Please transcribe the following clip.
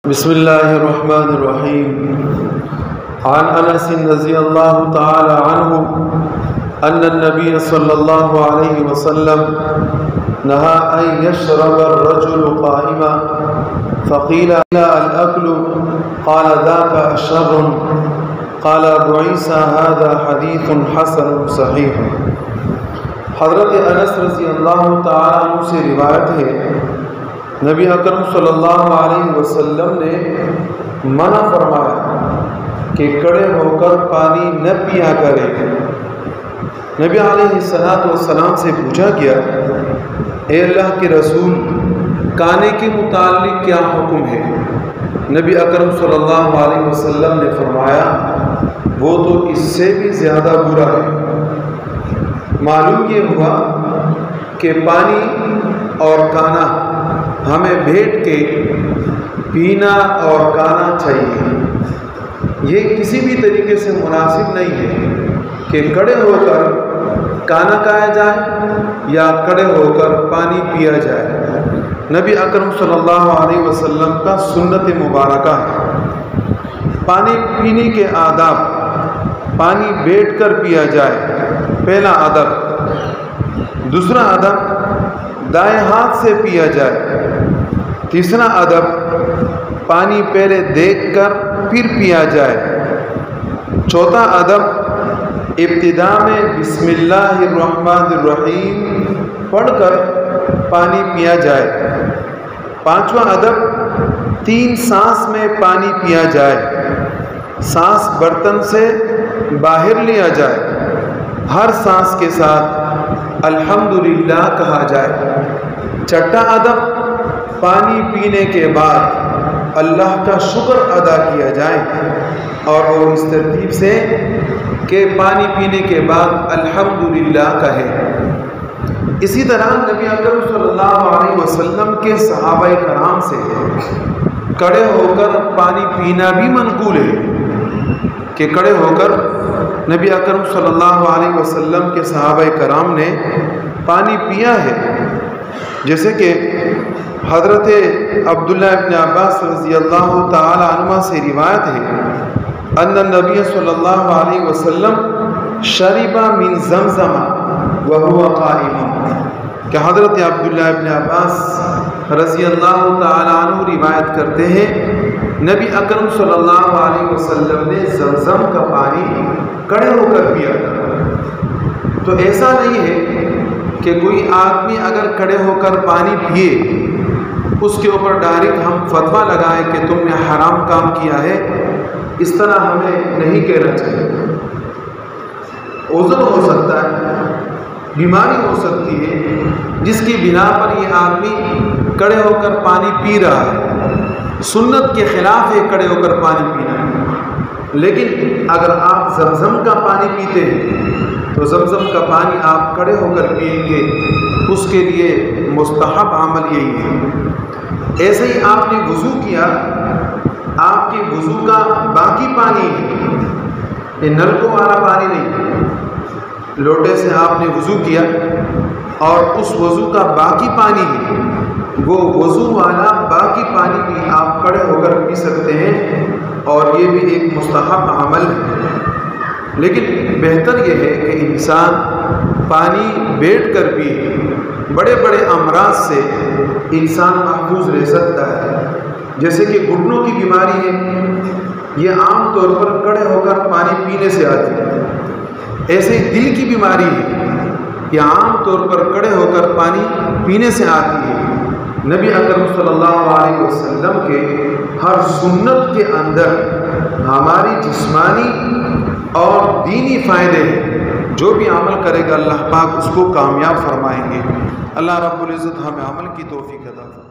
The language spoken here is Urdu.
بسم الله الرحمن الرحيم. عن أنس رضي الله تعالى عنه أن النبي صلى الله عليه وسلم نهى أن يشرب الرجل قائما فقيل الأكل قال ذاك شر قال أبو عيسى هذا حديث حسن صحيح. حضرت انس رضی اللہ تعالیٰ عنہ سے روایت ہے، نبی اکرم صلی اللہ علیہ وسلم نے منع فرمایا کہ کڑے ہو کر پانی نہ پیا کرے۔ نبی علیہ السلام سے پوچھا گیا، اے اللہ کے رسول، کانے کے متعلق کیا حکم ہے؟ نبی اکرم صلی اللہ علیہ وسلم نے فرمایا، وہ تو اس سے بھی زیادہ برا ہے۔ معلوم یہ ہوا کہ پانی اور کانا ہمیں بیٹھ کے پینا اور کانا چاہیے۔ یہ کسی بھی طریقے سے مناسب نہیں ہے کہ کھڑے ہو کر کانا کھایا جائے یا کھڑے ہو کر پانی پیا جائے۔ نبی اکرم صلی اللہ علیہ وسلم کا سنت مبارکہ ہے۔ پانی پینے کے آداب: پانی بیٹھ کر پیا جائے، پہلا ادب۔ دوسرا ادب، دائیں ہاتھ سے پیا جائے۔ تیسرا ادب، پانی پہلے دیکھ کر پھر پیا جائے۔ چوتھا ادب، ابتدا میں بسم اللہ الرحمن الرحیم پڑھ کر پانی پیا جائے۔ پانچواں ادب، 3 سانس میں پانی پیا جائے۔ سانس برتن سے باہر لیا جائے۔ ہر سانس کے ساتھ الحمدللہ کہا جائے۔ چھٹا ادب، پانی پینے کے بعد اللہ کا شکر ادا کیا جائے اور وہ اس ترتیب سے کہ پانی پینے کے بعد الحمدللہ کہے۔ اسی طرح نبی اکرم صلی اللہ علیہ وسلم کے صحابہ کرام سے کھڑے ہو کر پانی پینا بھی منقول ہے کہ کھڑے ہو کر نبی اکرم صلی اللہ علیہ وسلم کے صحابہ کرام نے پانی پیا ہے۔ جیسے کہ حضرت عبداللہ ابن عباس رضی اللہ تعالی عنہ سے روایت ہے، ان النبی صلی اللہ علیہ وسلم شرب من زمزم وهو قائم، کہ حضرت عبداللہ ابن عباس رضی اللہ تعالی عنہ روایت کرتے ہیں، نبی اکرم صلی اللہ علیہ وسلم نے زمزم کا پانی کھڑے ہو کر پیا تھا۔ تو ایسا نہیں ہے کہ کوئی آدمی اگر کھڑے ہو کر پانی پیے اس کے اوپر ڈائریکٹ ہم فتویٰ لگائیں کہ تم نے حرام کام کیا ہے۔ اس طرح ہمیں نہیں کہنا چاہیے۔ عذر ہو سکتا ہے، بیماری ہو سکتی ہے جس کی بنا پر یہ آدمی کھڑے ہو کر پانی پی رہا ہے۔ سنت کے خلاف ہے کھڑے ہو کر پانی پینا، لیکن اگر آپ زمزم کا پانی پیتے ہیں تو زمزم کا پانی آپ کھڑے ہو کر پئیں گے، اس کے لیے مستحب عمل یہی ہے۔ ایسے ہی آپ نے وضو کیا، آپ کے وضو کا باقی پانی ہے، یہ نلکوں والا پانی نہیں، لوٹے سے آپ نے وضو کیا اور اس وضو کا باقی پانی ہے، وہ وضو والا باقی پانی بھی آپ کھڑے ہو کر پی سکتے ہیں اور یہ بھی ایک مستحب عمل ہے۔ لیکن بہتر یہ ہے کہ انسان پانی بیٹھ کر بھی بڑے بڑے امراض سے انسان محفوظ رہ سکتا ہے۔ جیسے کہ گھٹنوں کی بیماری ہے، یہ عام طور پر کھڑے ہو کر پانی پینے سے آتی ہے۔ ایسے ہی دل کی بیماری ہے، یہ عام طور پر کھڑے ہو کر پانی پینے سے آتی ہے۔ نبی اکرم صلی اللہ علیہ وسلم کے ہر سنت کے اندر ہماری جسمانی اور دینی فائدے ہیں۔ جو بھی عمل کرے گا اللہ پاک اس کو کامیاب فرمائیں گے۔ اللہ رب العزت ہمیں عمل کی توفیق عطا فرمائے۔